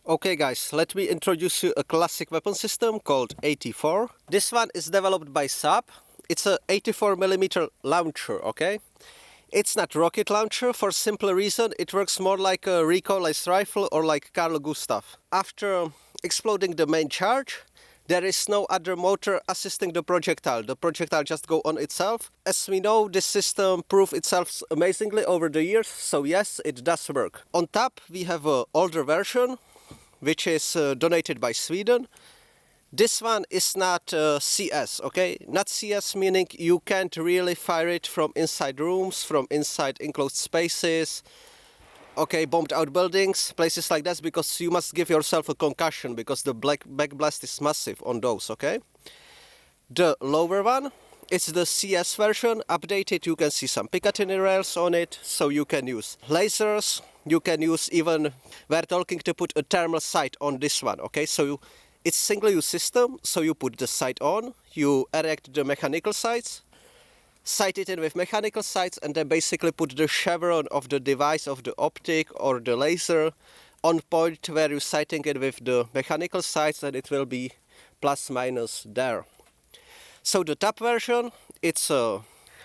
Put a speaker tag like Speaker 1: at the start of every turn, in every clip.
Speaker 1: Okay guys, let me introduce you a classic weapon system called 84. This one is developed by Saab. It's a 84mm launcher, okay? It's not rocket launcher for simple reason. It works more like a recoilless rifle or like Carl Gustav. After exploding the main charge, there is no other motor assisting the projectile. The projectile just go on itself. As we know, this system proved itself amazingly over the years, so yes, it does work. On top, we have an older version, which is donated by Sweden. This one is not CS, okay? Not CS meaning you can't really fire it from inside rooms, from inside enclosed spaces, okay, bombed out buildings, places like that, because you must give yourself a concussion, because the backblast is massive on those, okay? The lower one, it's the CS version, updated. You can see some Picatinny rails on it, so you can use lasers. You can use even, we're talking to put a thermal sight on this one, okay? So it's single-use system, so you put the sight on, you erect the mechanical sights, sight it in with mechanical sights, and then basically put the chevron of the device, of the optic or the laser on point where you're sighting it with the mechanical sights, and it will be plus minus there. So the top version, it's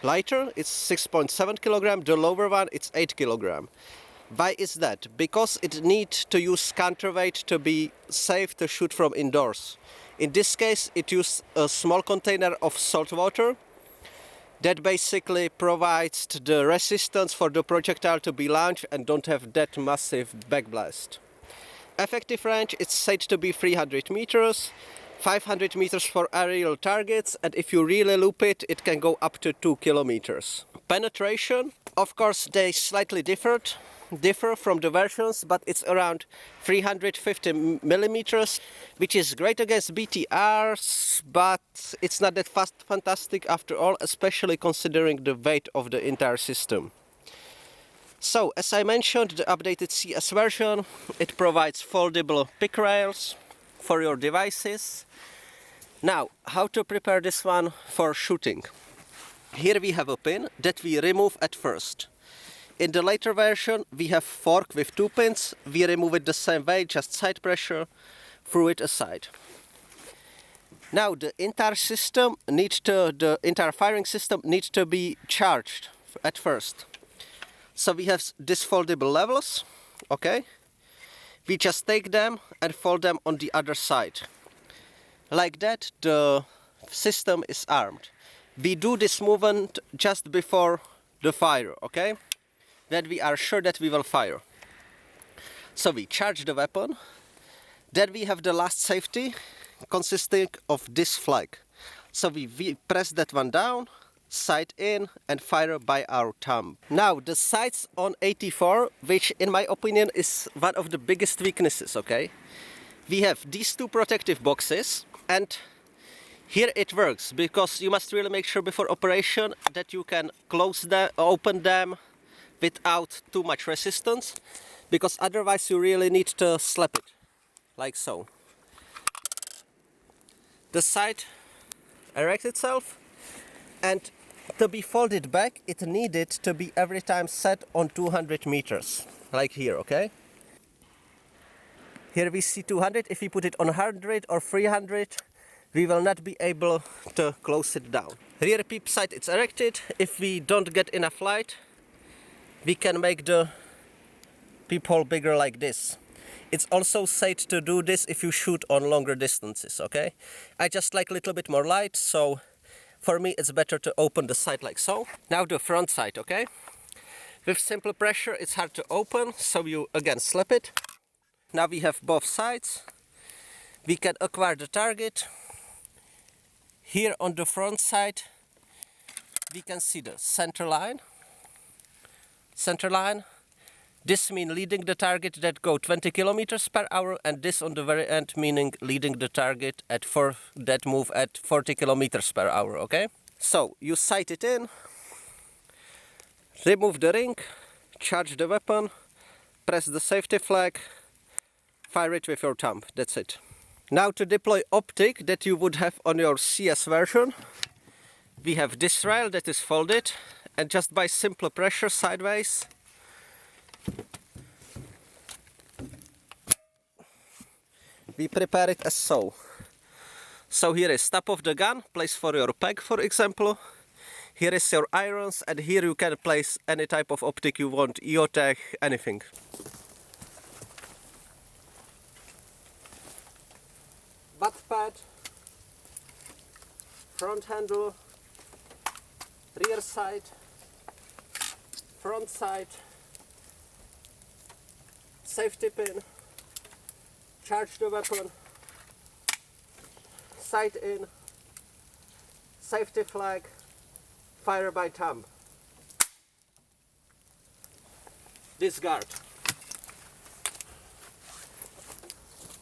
Speaker 1: lighter, it's 6.7 kilogram, the lower one, it's 8 kilogram. Why is that? Because it needs to use counterweight to be safe to shoot from indoors. In this case, it uses a small container of salt water that basically provides the resistance for the projectile to be launched and don't have that massive backblast. Effective range is said to be 300 meters, 500 meters for aerial targets, and if you really loop it, it can go up to 2 kilometers. Penetration, of course, they slightly differ from the versions, but it's around 350 millimeters, which is great against BTRs, but it's not that fantastic after all, especially considering the weight of the entire system. So, as I mentioned, the updated CS version, it provides foldable pick rails for your devices. Now, how to prepare this one for shooting? Here we have a pin that we remove at first. In the later version, we have fork with 2 pins. We remove it the same way, just side pressure, throw it aside. Now the entire system the entire firing system needs to be charged at first. So we have these foldable levels, okay? We just take them and fold them on the other side. Like that, the system is armed. We do this movement just before the fire, okay? That we are sure that we will fire. So we charge the weapon. Then we have the last safety consisting of this flag. So we press that one down, sight in, and fire by our thumb. Now the sights on 84, which in my opinion is one of the biggest weaknesses, okay? We have these 2 protective boxes, and here it works because you must really make sure before operation that you can close them, open them without too much resistance, because otherwise you really need to slap it, like so. The sight erects itself, and to be folded back, it needed to be every time set on 200 meters, like here, okay? Here we see 200, if we put it on 100 or 300, we will not be able to close it down. Rear peep sight is erected. If we don't get enough light, we can make the peephole bigger like this. It's also safe to do this if you shoot on longer distances, okay? I just like a little bit more light, so for me it's better to open the sight like so. Now the front sight, okay? With simple pressure it's hard to open, so you again slap it. Now we have both sides. We can acquire the target. Here on the front side we can see the center line. This means leading the target that go 20 kilometers per hour, and this on the very end meaning leading the target that move at 40 kilometers per hour, okay? So you sight it in, remove the ring, charge the weapon, press the safety flag, fire it with your thumb, that's it. Now to deploy optic that you would have on your CS version, we have this rail that is folded, and just by simple pressure sideways we prepare it as so. So here is top of the gun, place for your peg, for example. Here is your irons, and here you can place any type of optic you want, EOTech, anything. Butt pad, front handle, rear side, front side, safety pin, charge the weapon, sight in, safety flag, fire by thumb. Discard.